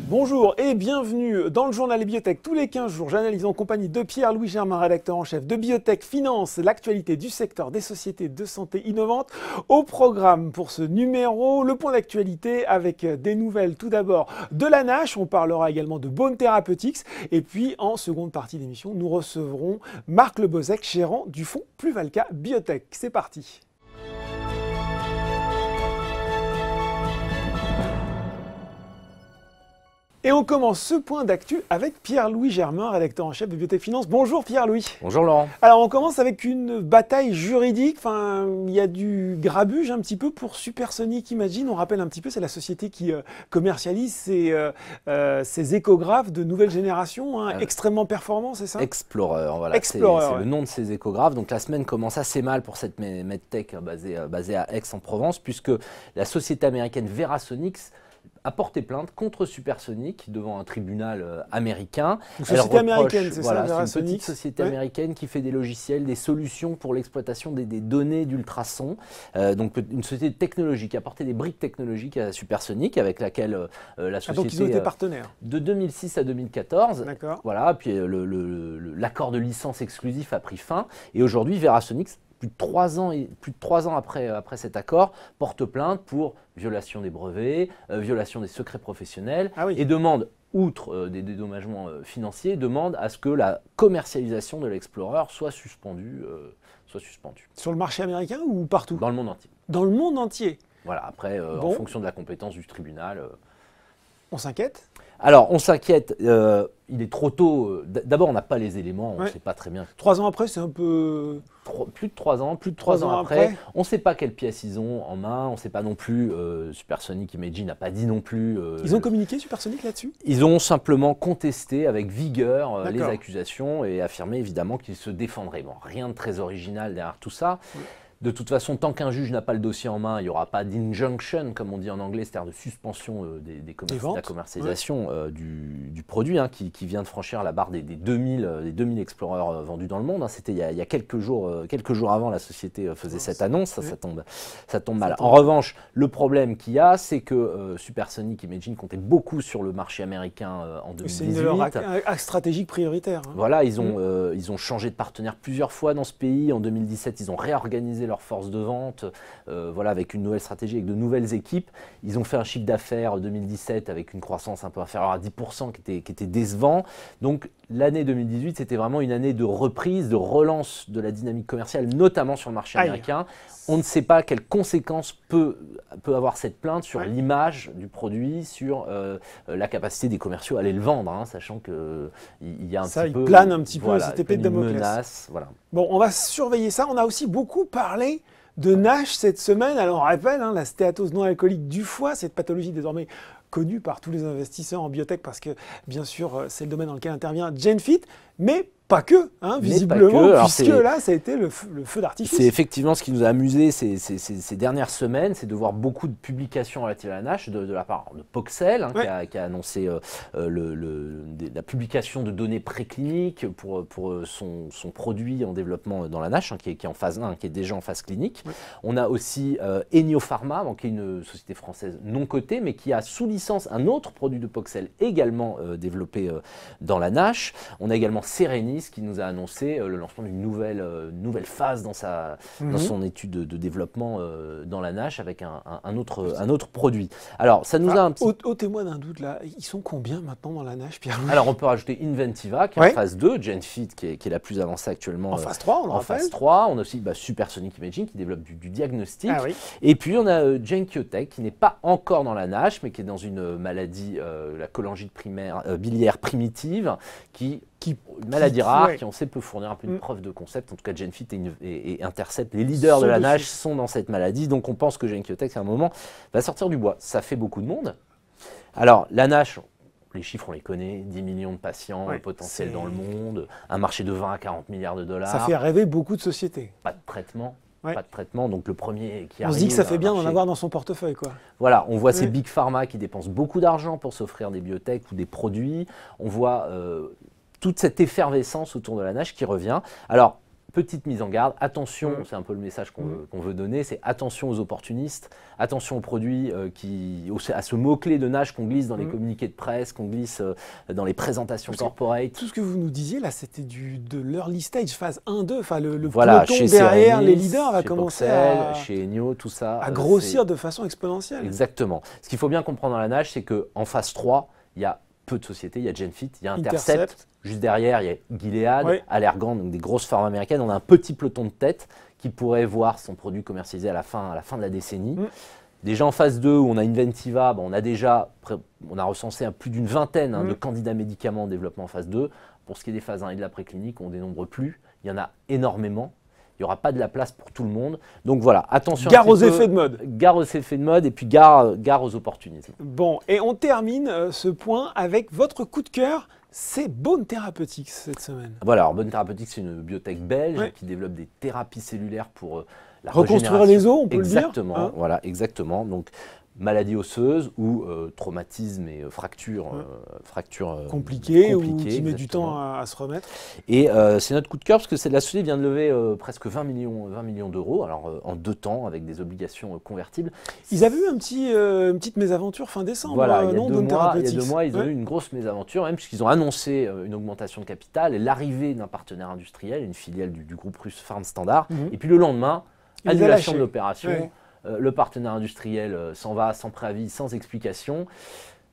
Bonjour et bienvenue dans le journal Biotech. Tous les 15 jours, j'analyse en compagnie de Pierre-Louis Germain, rédacteur en chef de Biotech Finance, l'actualité du secteur des sociétés de santé innovantes. Au programme pour ce numéro, le point d'actualité avec des nouvelles tout d'abord de la NASH. On parlera également de Bone Therapeutics. Et puis en seconde partie d'émission, nous recevrons Marc Lebozec, gérant du fonds Pluvalca Biotech. C'est parti. Et on commence ce point d'actu avec Pierre-Louis Germain, rédacteur en chef de Biotech Finance. Bonjour Pierre-Louis. Bonjour Laurent. Alors on commence avec une bataille juridique. Enfin, il y a du grabuge un petit peu pour Supersonic Imagine. On rappelle un petit peu, c'est la société qui commercialise ces échographes de nouvelle génération, hein, extrêmement performants, c'est ça? Explorer, voilà. Explorer, c'est le nom de ces échographes. Donc la semaine commence assez mal pour cette medtech basée à Aix-en-Provence, puisque la société américaine Verasonics a porté plainte contre Supersonic devant un tribunal américain. Une société américaine, c'est ça, Verasonic. C'est une petite société américaine qui fait des logiciels, des solutions pour l'exploitation des données d'ultrasons. Donc une société technologique qui a apporté des briques technologiques à Supersonic, avec laquelle la société... donc ils ont été partenaires. De 2006 à 2014. D'accord. Voilà, puis l'accord de licence exclusif a pris fin. Et aujourd'hui, Verasonic, plus de 3 ans après cet accord, porte plainte pour violation des brevets, violation des secrets professionnels, et demande, outre des dédommagements financiers, demande à ce que la commercialisation de l'Explorer soit suspendue. Sur le marché américain ou partout? Dans le monde entier. Dans le monde entier. Voilà, après, en fonction de la compétence du tribunal. On s'inquiète? Alors, on s'inquiète, il est trop tôt. D'abord, on n'a pas les éléments, on ne sait pas très bien. 3 ans après, c'est un peu... Plus de 3 ans, après. On ne sait pas quelles pièces ils ont en main, on ne sait pas non plus. Supersonic Imagine n'a pas dit non plus. Ils ont communiqué, Supersonic, là-dessus? Ils ont simplement contesté avec vigueur les accusations et affirmé évidemment qu'ils se défendraient. Bon, rien de très original derrière tout ça. De toute façon, tant qu'un juge n'a pas le dossier en main, il n'y aura pas d'injunction, comme on dit en anglais, c'est-à-dire de suspension de la commercialisation du produit, hein, qui vient de franchir la barre des 2000 Explorers vendus dans le monde. Hein. C'était il y a quelques jours avant, la société faisait cette annonce, ça tombe mal. En revanche, le problème qu'il y a, c'est que Supersonic Imagine comptait beaucoup sur le marché américain en 2018. C'est une de leurs axes stratégiques prioritaires. Hein. Voilà, ils ont changé de partenaire plusieurs fois dans ce pays. En 2017, ils ont réorganisé leur force de vente, voilà, avec une nouvelle stratégie, avec de nouvelles équipes. Ils ont fait un chiffre d'affaires en 2017 avec une croissance un peu inférieure à 10% qui était décevant. Donc l'année 2018, c'était vraiment une année de reprise, de relance de la dynamique commerciale, notamment sur le marché américain. On ne sait pas quelles conséquences peut avoir cette plainte sur l'image du produit, sur la capacité des commerciaux à aller le vendre, hein, sachant qu'il y a un petit peu... Ça, il plane un petit peu, voilà, cette épée de Damoclès. Menace, voilà. Bon, on va surveiller ça. On a aussi beaucoup parlé de NASH cette semaine. Alors on rappelle, hein, la stéatose non alcoolique du foie, cette pathologie désormais connue par tous les investisseurs en biotech parce que bien sûr c'est le domaine dans lequel intervient GenFit, mais pas que, hein, visiblement, puisque là ça a été le feu d'artifice. C'est effectivement ce qui nous a amusé ces dernières semaines, c'est de voir beaucoup de publications relatives à la NASH de la part de Poxel, hein, qui a annoncé la publication de données précliniques pour son produit en développement dans la NASH, hein, qui est en phase 1, qui est déjà en phase clinique. On a aussi Enio Pharma, qui est une société française non cotée, mais qui a sous licence un autre produit de Poxel également développé dans la NASH. On a également Serenis qui nous a annoncé le lancement d'une nouvelle phase dans son étude de développement dans la NASH avec un autre produit. Alors, ça nous a un petit... Ôtez-moi d'un doute là, ils sont combien maintenant dans la NASH, Pierre-Louis? Alors, on peut rajouter Inventiva qui est en phase 2, GenFit qui est la plus avancée actuellement. En phase 3, on le rappelle. En phase 3, on a aussi Supersonic Imagine qui développe du diagnostic. Et puis, on a Genkyotek qui n'est pas encore dans la NASH, mais qui est dans une maladie, la cholangite biliaire primitive, une maladie rare qui, on sait, peut fournir un peu une preuve de concept. En tout cas, GenFit et Intercept, les leaders de la NASH, sont dans cette maladie. Donc, on pense que Genkyotek, à un moment, va sortir du bois. Ça fait beaucoup de monde. Alors, la NASH, les chiffres, on les connaît, 10 millions de patients potentiels dans le monde, un marché de 20 à 40 milliards de dollars. Ça fait rêver beaucoup de sociétés. Pas de traitement. Pas de traitement, donc le premier qui arrive... On se dit que ça fait bien d'en avoir dans son portefeuille, quoi. Voilà, on voit ces big pharma qui dépensent beaucoup d'argent pour s'offrir des biotech ou des produits. On voit toute cette effervescence autour de la NASH qui revient. Alors, petite mise en garde. Attention, c'est un peu le message qu'on veut donner, c'est attention aux opportunistes, attention aux produits, à ce mot-clé de nage qu'on glisse dans les communiqués de presse, qu'on glisse dans les présentations corporate. Tout ce que vous nous disiez là, c'était de l'early stage, phase 1-2, enfin le voilà, peloton chez derrière Ceramis, les leaders va chez commencer Poxel, chez Ennio, tout ça. à grossir de façon exponentielle. Exactement. Ce qu'il faut bien comprendre dans la nage, c'est qu'en phase 3, il y a peu de sociétés, il y a Genfit, il y a Intercept. Juste derrière, il y a Gilead, Allergan, donc des grosses pharma américaines. On a un petit peloton de tête qui pourrait voir son produit commercialisé à la fin de la décennie. Déjà en phase 2, où on a Inventiva, on a recensé plus d'une vingtaine de candidats médicaments en développement en phase 2. Pour ce qui est des phases 1 et de la préclinique, on ne dénombre plus. Il y en a énormément. Il n'y aura pas de la place pour tout le monde. Donc voilà, attention. Gare aux effets de mode. Gare aux effets de mode et puis gare aux opportunismes. Bon, et on termine ce point avec votre coup de cœur, c'est Bone Therapeutics cette semaine. Voilà, alors Bone Therapeutics, c'est une biotech belge qui développe des thérapies cellulaires pour la reconstruire les os, on peut le dire. Exactement, voilà, exactement. Donc, maladie osseuse ou traumatisme et fracture compliquée ou qui met du temps à se remettre. Et c'est notre coup de cœur parce que la société vient de lever presque 20 millions d'euros, alors en 2 temps avec des obligations convertibles. Ils avaient eu une petite mésaventure fin décembre. Voilà, il y a 2 mois, ils ont eu une grosse mésaventure, même puisqu'ils ont annoncé une augmentation de capital et l'arrivée d'un partenaire industriel, une filiale du groupe russe Farm Standard. Et puis le lendemain, annulation de l'opération. Ouais. Le partenaire industriel s'en va sans préavis, sans explication.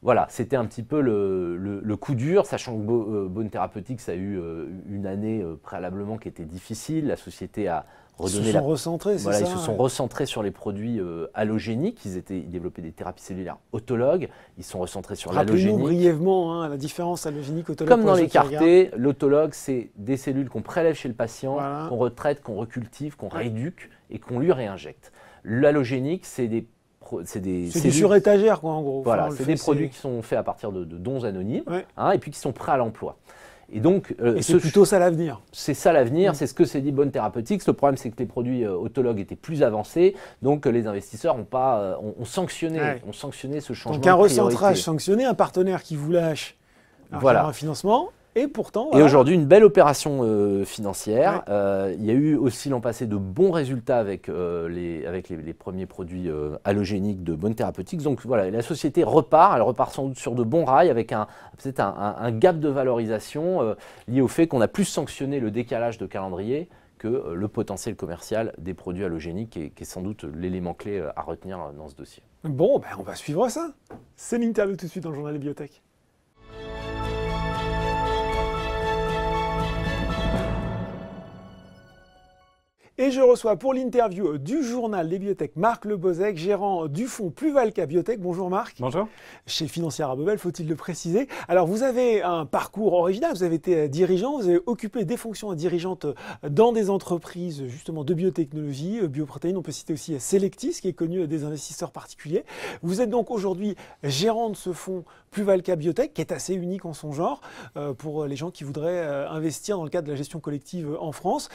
Voilà, c'était un petit peu le coup dur, sachant que Bone Therapeutics a eu une année préalablement qui était difficile. La société a redonné Ils se sont recentrés sur les produits allogéniques. Ils développaient des thérapies cellulaires autologues. Ils sont recentrés sur l'allogénique. Rappelez-nous brièvement la différence allogénique-autologue. Comme dans les CAR-T, l'autologue, c'est des cellules qu'on prélève chez le patient, qu'on retraite, qu'on recultive, qu'on rééduque et qu'on lui réinjecte. L'allogénique, c'est du sur-étagère, quoi, en gros. Voilà, c'est des produits qui sont faits à partir de dons anonymes et puis qui sont prêts à l'emploi. Et donc, c'est plutôt ça l'avenir. C'est ça l'avenir, c'est ce que s'est dit Bone Therapeutics. Le problème, c'est que les produits autologues étaient plus avancés, donc les investisseurs ont sanctionné ce changement. Donc un recentrage sanctionné, un partenaire qui vous lâche un financement. Et pourtant, et aujourd'hui, une belle opération financière. Il y a eu aussi l'an passé de bons résultats avec les premiers produits allogéniques de Bone Therapeutics. Donc voilà, la société repart. Elle repart sans doute sur de bons rails avec peut-être un gap de valorisation lié au fait qu'on a plus sanctionné le décalage de calendrier que le potentiel commercial des produits allogéniques, qui est sans doute l'élément clé à retenir dans ce dossier. Bon, on va suivre ça. C'est l'interview tout de suite dans le journal des biotech. Et je reçois pour l'interview du journal des biotech Marc Lebozec, gérant du fonds Pluvalca Biotech. Bonjour Marc. Bonjour. Chez Financière à Bobel, faut-il le préciser. Alors vous avez un parcours original, vous avez été dirigeant, vous avez occupé des fonctions dirigeantes dans des entreprises justement de biotechnologie, bioprotéines. On peut citer aussi Selectis qui est connu des investisseurs particuliers. Vous êtes donc aujourd'hui gérant de ce fonds Pluvalca Biotech qui est assez unique en son genre pour les gens qui voudraient investir dans le cadre de la gestion collective en France.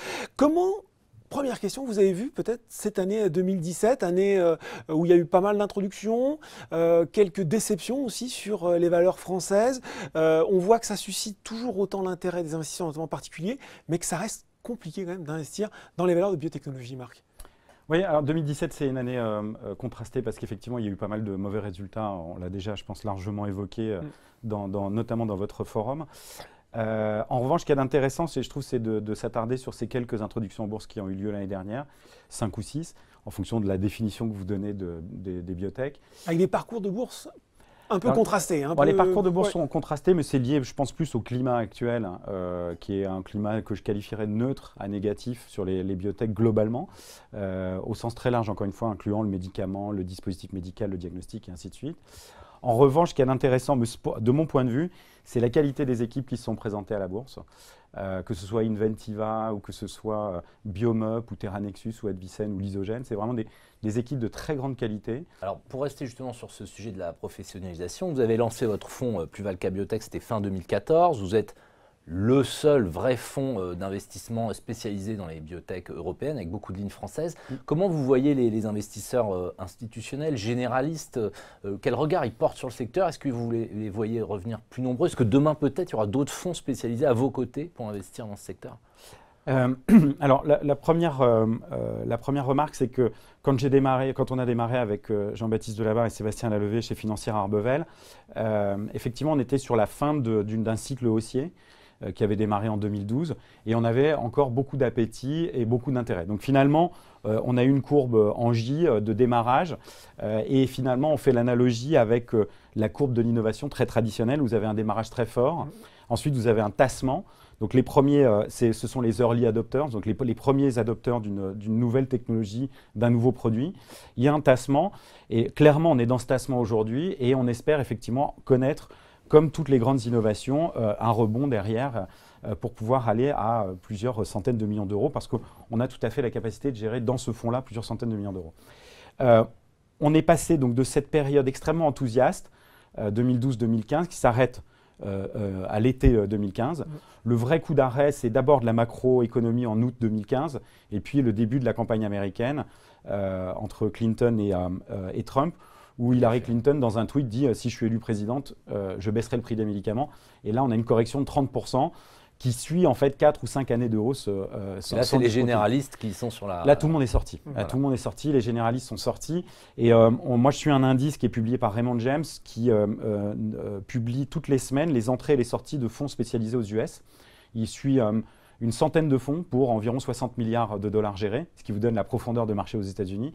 Première question, vous avez vu peut-être cette année 2017, année où il y a eu pas mal d'introductions, quelques déceptions aussi sur les valeurs françaises. On voit que ça suscite toujours autant l'intérêt des investisseurs, notamment particuliers, mais que ça reste compliqué quand même d'investir dans les valeurs de biotechnologie, Marc. Oui, alors 2017, c'est une année contrastée parce qu'effectivement, il y a eu pas mal de mauvais résultats. On l'a déjà, je pense, largement évoqué, notamment dans votre forum. En revanche, ce qu'il y a d'intéressant, je trouve, c'est de s'attarder sur ces quelques introductions en bourse qui ont eu lieu l'année dernière, 5 ou 6, en fonction de la définition que vous donnez des biotech. Avec des parcours de bourse un peu contrastés. Les parcours de bourse sont contrastés, mais c'est lié, je pense, plus au climat actuel, qui est un climat que je qualifierais de neutre à négatif sur les biotech globalement, au sens très large, encore une fois, incluant le médicament, le dispositif médical, le diagnostic et ainsi de suite. En revanche, ce qui est intéressant, de mon point de vue, c'est la qualité des équipes qui se sont présentées à la bourse, que ce soit Inventiva ou que ce soit Biomup ou Terranexus ou Advicen ou Lysogène. C'est vraiment des équipes de très grande qualité. Alors, pour rester justement sur ce sujet de la professionnalisation, vous avez lancé votre fonds Pluvalca Biotech, c'était fin 2014. Vous êtes le seul vrai fonds d'investissement spécialisé dans les biotech européennes, avec beaucoup de lignes françaises. Comment vous voyez les investisseurs institutionnels, généralistes, quel regard ils portent sur le secteur? Est-ce que vous les voyez revenir plus nombreux? Est-ce que demain, peut-être, il y aura d'autres fonds spécialisés à vos côtés pour investir dans ce secteur? Alors, la première remarque, c'est que quand on a démarré avec Jean-Baptiste Delabarre et Sébastien Lalevé chez Financière Arbevel, effectivement, on était sur la fin d'un cycle haussier qui avait démarré en 2012 et on avait encore beaucoup d'appétit et beaucoup d'intérêt. Donc finalement, on a eu une courbe en J de démarrage et finalement, on fait l'analogie avec la courbe de l'innovation très traditionnelle où vous avez un démarrage très fort. Ensuite, vous avez un tassement. Donc les premiers, ce sont les early adopters, donc les premiers adopteurs d'une nouvelle technologie, d'un nouveau produit. Il y a un tassement et clairement on est dans ce tassement aujourd'hui et on espère effectivement connaître, comme toutes les grandes innovations, un rebond derrière pour pouvoir aller à plusieurs centaines de millions d'euros parce qu'on a tout à fait la capacité de gérer dans ce fonds-là plusieurs centaines de millions d'euros. On est passé donc de cette période extrêmement enthousiaste, 2012-2015, qui s'arrête à l'été 2015. Le vrai coup d'arrêt, c'est d'abord de la macroéconomie en août 2015 et puis le début de la campagne américaine entre Clinton et Trump, où Hillary Clinton, dans un tweet, dit « Si je suis élue présidente, je baisserai le prix des médicaments ». Et là, on a une correction de 30% qui suit en fait 4 ou 5 années de hausse. Là, c'est les généralistes qui sont sur la… Là, tout le monde est sorti. Voilà. Tout le monde est sorti, les généralistes sont sortis. Et moi, je suis un indice qui est publié par Raymond James qui publie toutes les semaines les entrées et les sorties de fonds spécialisés aux US. Il suit une centaine de fonds pour environ 60 milliards de dollars gérés, ce qui vous donne la profondeur de marché aux États-Unis.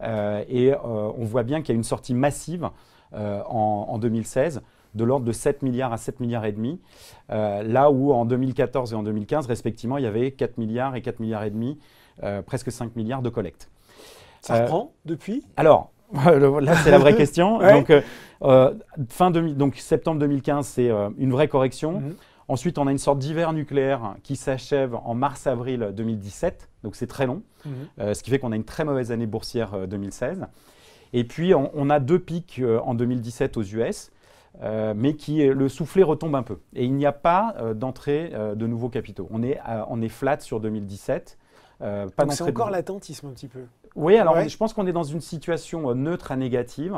On voit bien qu'il y a une sortie massive en 2016 de l'ordre de 7 milliards à 7 milliards et demi, là où en 2014 et en 2015, respectivement, il y avait 4 milliards et 4 milliards et demi, presque 5 milliards de collecte. Ça reprend depuis? Alors, là, c'est la vraie question. Ouais. Donc, septembre 2015, c'est une vraie correction. Ensuite, on a une sorte d'hiver nucléaire qui s'achève en mars-avril 2017, donc c'est très long, ce qui fait qu'on a une très mauvaise année boursière 2016. Et puis, on a deux pics en 2017 aux US, mais le soufflet retombe un peu. Et il n'y a pas d'entrée de nouveaux capitaux. On est flat sur 2017. Donc c'est encore l'attentisme un petit peu. Oui, alors Ouais. je pense qu'on est dans une situation neutre à négative.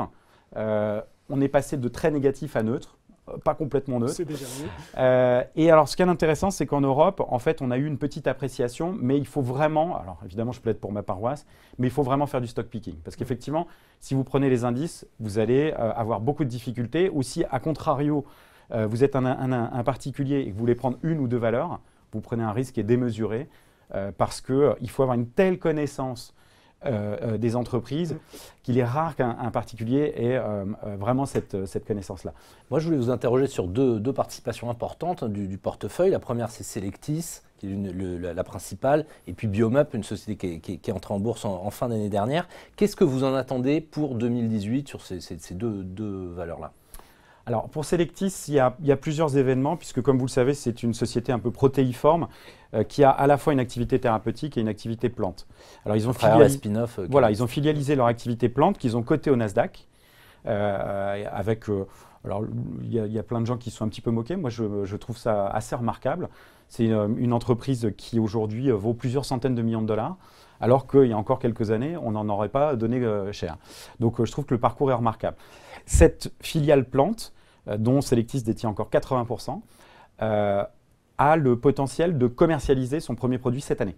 On est passé de très négatif à neutre. Pas complètement neutre. C'est déjà mieux. Et alors, ce qui est intéressant, c'est qu'en Europe, en fait, on a eu une petite appréciation, mais il faut vraiment, alors évidemment, je plaide pour ma paroisse, mais il faut vraiment faire du stock picking. Parce qu'effectivement, si vous prenez les indices, vous allez avoir beaucoup de difficultés. Ou si, à contrario, vous êtes un particulier et que vous voulez prendre une ou deux valeurs, vous prenez un risque qui est démesuré parce qu'il faut avoir une telle connaissance des entreprises qu'il est rare qu'un particulier ait vraiment cette connaissance-là. Moi, je voulais vous interroger sur deux participations importantes du portefeuille. La première, c'est Selectis, qui est la principale, et puis Biomap, une société qui est entrée en bourse en fin d'année dernière. Qu'est-ce que vous en attendez pour 2018 sur ces deux valeurs-là ? Alors, pour Selectis, il y a plusieurs événements, puisque comme vous le savez, c'est une société un peu protéiforme qui a à la fois une activité thérapeutique et une activité plante. Alors, ils ont spin-off. Voilà, ils ont filialisé leur activité plante qu'ils ont cotée au Nasdaq. Alors, il y a plein de gens qui sont un petit peu moqués. Moi, je trouve ça assez remarquable. C'est une entreprise qui aujourd'hui vaut plusieurs centaines de millions de dollars, alors qu'il y a encore quelques années, on n'en aurait pas donné cher. Donc, je trouve que le parcours est remarquable. Cette filiale plante, dont Selectis détient encore 80%, a le potentiel de commercialiser son premier produit cette année,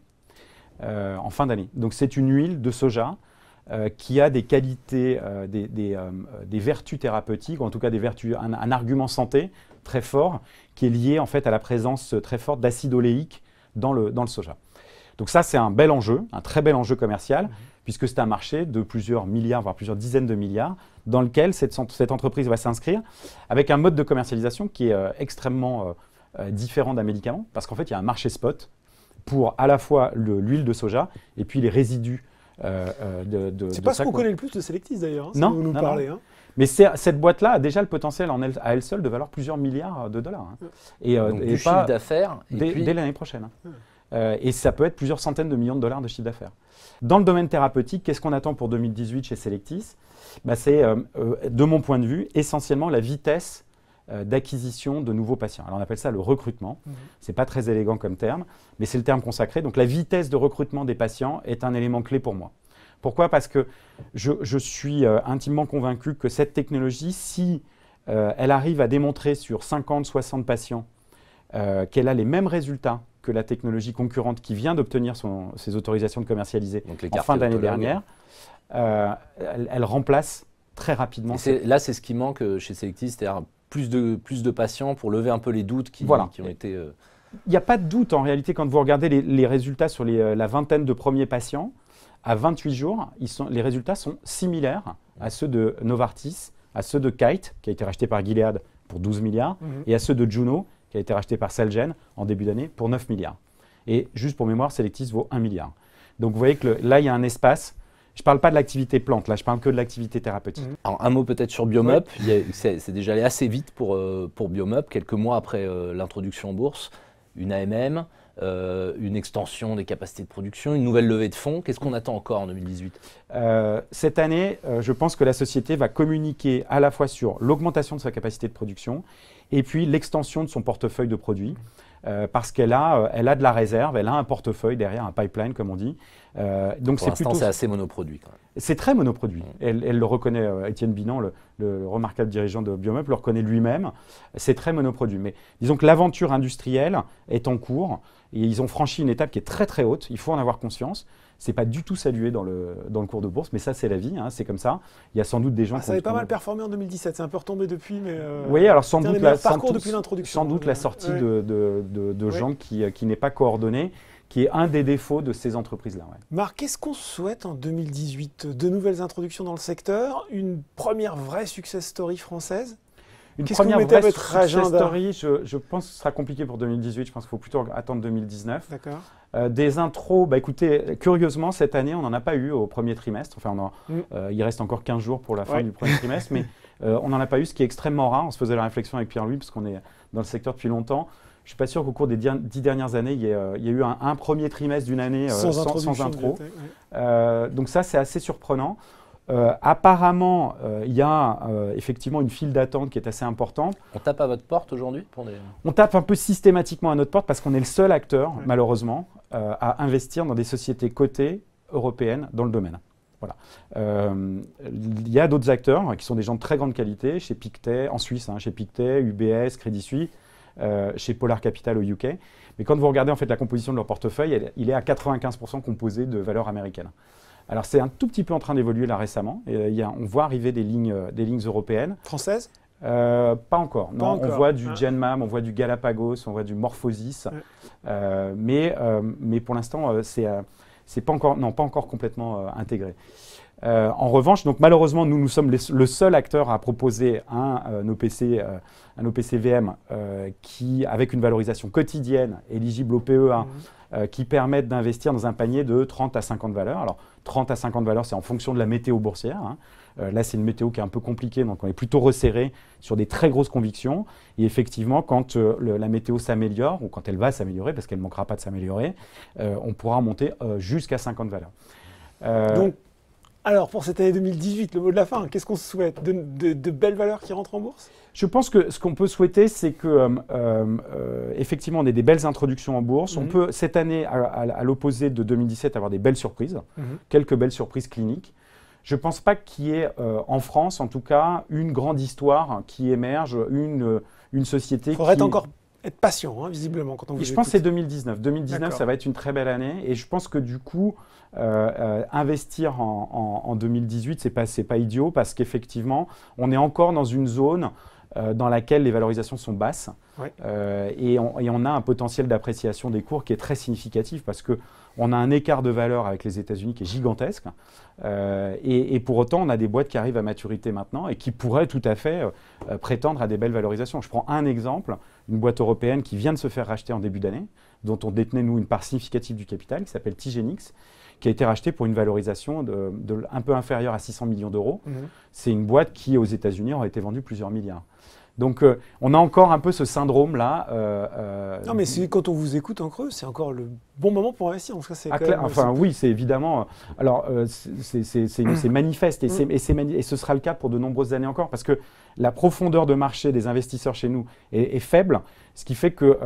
en fin d'année. Donc, c'est une huile de soja qui a des qualités, des vertus thérapeutiques, ou en tout cas un argument santé très fort, qui est lié en fait à la présence très forte d'acide oléique dans le soja. Donc ça, c'est un bel enjeu, un très bel enjeu commercial, puisque c'est un marché de plusieurs milliards, voire plusieurs dizaines de milliards, dans lequel cette entreprise va s'inscrire, avec un mode de commercialisation qui est extrêmement différent d'un médicament, parce qu'en fait, il y a un marché spot pour à la fois l'huile de soja et puis les résidus c'est pas ce qu'on connaît le plus de Selectis d'ailleurs, si non, vous nous non, parlez. Non. Mais cette boîte-là a déjà le potentiel à elle seule de valoir plusieurs milliards de dollars. Donc du chiffre d'affaires dès l'année prochaine. Et ça peut être plusieurs centaines de millions de dollars de chiffre d'affaires. Dans le domaine thérapeutique, qu'est-ce qu'on attend pour 2018 chez Selectis ? C'est, de mon point de vue, essentiellement la vitesse d'acquisition de nouveaux patients. Alors on appelle ça le recrutement. C'est pas très élégant comme terme, mais c'est le terme consacré. Donc la vitesse de recrutement des patients est un élément clé pour moi. Pourquoi ? Parce que je suis intimement convaincu que cette technologie, si elle arrive à démontrer sur 50-60 patients qu'elle a les mêmes résultats que la technologie concurrente qui vient d'obtenir ses autorisations de commercialiser en fin d'année dernière, elle remplace très rapidement. Là, c'est ce qui manque chez Selectis, c'est-à-dire plus de patients pour lever un peu les doutes qui ont été… Il n'y a pas de doute en réalité quand vous regardez les résultats sur la vingtaine de premiers patients. À 28 jours, les résultats sont similaires à ceux de Novartis, à ceux de Kite, qui a été racheté par Gilead pour 12 milliards, et à ceux de Juno, qui a été racheté par Celgene en début d'année pour 9 milliards. Et juste pour mémoire, Selectis vaut 1 milliard. Donc vous voyez que là, il y a un espace. Je ne parle pas de l'activité plante, là, je parle que de l'activité thérapeutique. Alors, un mot peut-être sur Biomup. C'est déjà allé assez vite pour Biomup, quelques mois après l'introduction en bourse. Une AMM, une extension des capacités de production, une nouvelle levée de fonds. Qu'est-ce qu'on attend encore en 2018 ? Cette année, je pense que la société va communiquer à la fois sur l'augmentation de sa capacité de production et puis l'extension de son portefeuille de produits. Parce qu'elle a de la réserve, elle a un portefeuille derrière, un pipeline comme on dit. Donc pour l'instant, c'est assez monoproduit quand même. C'est très monoproduit. Elle le reconnaît, Étienne Binan, le remarquable dirigeant de Biomup, le reconnaît lui-même. C'est très monoproduit. Mais disons que l'aventure industrielle est en cours et ils ont franchi une étape qui est très très haute. Il faut en avoir conscience. Ce n'est pas du tout salué dans le cours de bourse, mais ça c'est la vie, hein, c'est comme ça. Il y a sans doute des gens ça avait pas mal performé en 2017, c'est un peu retombé depuis, mais oui, alors sans doute la sortie ouais. de gens qui n'est pas coordonnée, qui est un des défauts de ces entreprises-là. Ouais. Marc, qu'est-ce qu'on souhaite en 2018 ? De nouvelles introductions dans le secteur, une première vraie success story française ? Une première vraie success story, je pense que ce sera compliqué pour 2018, je pense qu'il faut plutôt attendre 2019. D'accord. Des intros, écoutez, curieusement, cette année, on n'en a pas eu au premier trimestre. Enfin, il reste encore 15 jours pour la fin du premier trimestre, mais on n'en a pas eu, ce qui est extrêmement rare. On se faisait la réflexion avec Pierre-Louis, parce qu'on est dans le secteur depuis longtemps. Je ne suis pas sûr qu'au cours des 10 dernières années, il y ait eu un premier trimestre d'une année sans intro. Donc ça, c'est assez surprenant. Apparemment, il y a effectivement une file d'attente qui est assez importante. On tape à votre porte aujourd'hui pour des… On tape un peu systématiquement à notre porte parce qu'on est le seul acteur, malheureusement, à investir dans des sociétés cotées européennes dans le domaine. Voilà. Il y a d'autres acteurs qui sont des gens de très grande qualité, chez Pictet, en Suisse, chez Pictet, UBS, Crédit Suisse, chez Polar Capital au UK. Mais quand vous regardez en fait la composition de leur portefeuille, il est à 95% composé de valeurs américaines. Alors c'est un tout petit peu en train d'évoluer là récemment. On voit arriver des lignes européennes. Françaises ? Pas encore. Non, on voit du Genmab, on voit du Galapagos, on voit du Morphosis. Mais pour l'instant, c'est pas encore complètement intégré. En revanche, donc malheureusement, nous sommes le seul acteur à proposer un OPCVM qui, avec une valorisation quotidienne éligible au PEA, qui permettent d'investir dans un panier de 30 à 50 valeurs. Alors, 30 à 50 valeurs, c'est en fonction de la météo boursière. Là, c'est une météo qui est un peu compliquée, donc on est plutôt resserré sur des très grosses convictions. Et effectivement, quand la météo s'améliore, ou quand elle va s'améliorer, parce qu'elle ne manquera pas de s'améliorer, on pourra monter jusqu'à 50 valeurs. Donc, alors, pour cette année 2018, le mot de la fin, qu'est-ce qu'on se souhaite ? De belles valeurs qui rentrent en bourse ? Je pense que ce qu'on peut souhaiter, c'est que effectivement, on ait des belles introductions en bourse. On peut, cette année, à l'opposé de 2017, avoir des belles surprises, quelques belles surprises cliniques. Je ne pense pas qu'il y ait, en France, en tout cas, une grande histoire qui émerge, une société qui… Il faudrait encore être patient, visiblement, quand on vous écoute. Je pense que c'est 2019. 2019, ça va être une très belle année. Et je pense que du coup, investir en 2018, c'est pas idiot parce qu'effectivement, on est encore dans une zone dans laquelle les valorisations sont basses. Et on a un potentiel d'appréciation des cours qui est très significatif parce qu'on a un écart de valeur avec les États-Unis qui est gigantesque. Et pour autant, on a des boîtes qui arrivent à maturité maintenant et qui pourraient tout à fait prétendre à des belles valorisations. Je prends un exemple, une boîte européenne qui vient de se faire racheter en début d'année, dont on détenait, nous, une part significative du capital, qui s'appelle Tigenix, qui a été rachetée pour une valorisation un peu inférieure à 600 millions d'euros. C'est une boîte qui, aux États-Unis, aurait été vendue plusieurs milliards. Donc, on a encore un peu ce syndrome-là. Non, mais quand on vous écoute en creux, c'est encore le bon moment pour investir. Donc ça, oui, c'est évidemment… Alors, c'est manifeste et ce sera le cas pour de nombreuses années encore parce que la profondeur de marché des investisseurs chez nous est faible, Ce qui fait que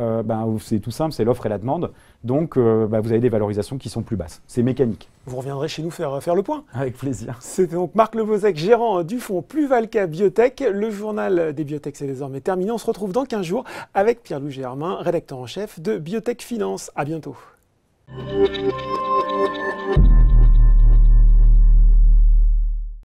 c'est tout simple, c'est l'offre et la demande. Donc, vous avez des valorisations qui sont plus basses. C'est mécanique. Vous reviendrez chez nous faire le point. Avec plaisir. C'était donc Marc Levozec, gérant du fonds Plus-Valca Biotech. Le journal des biotech, c'est désormais terminé. On se retrouve dans 15 jours avec Pierre-Louis Germain, rédacteur en chef de Biotech Finance. À bientôt.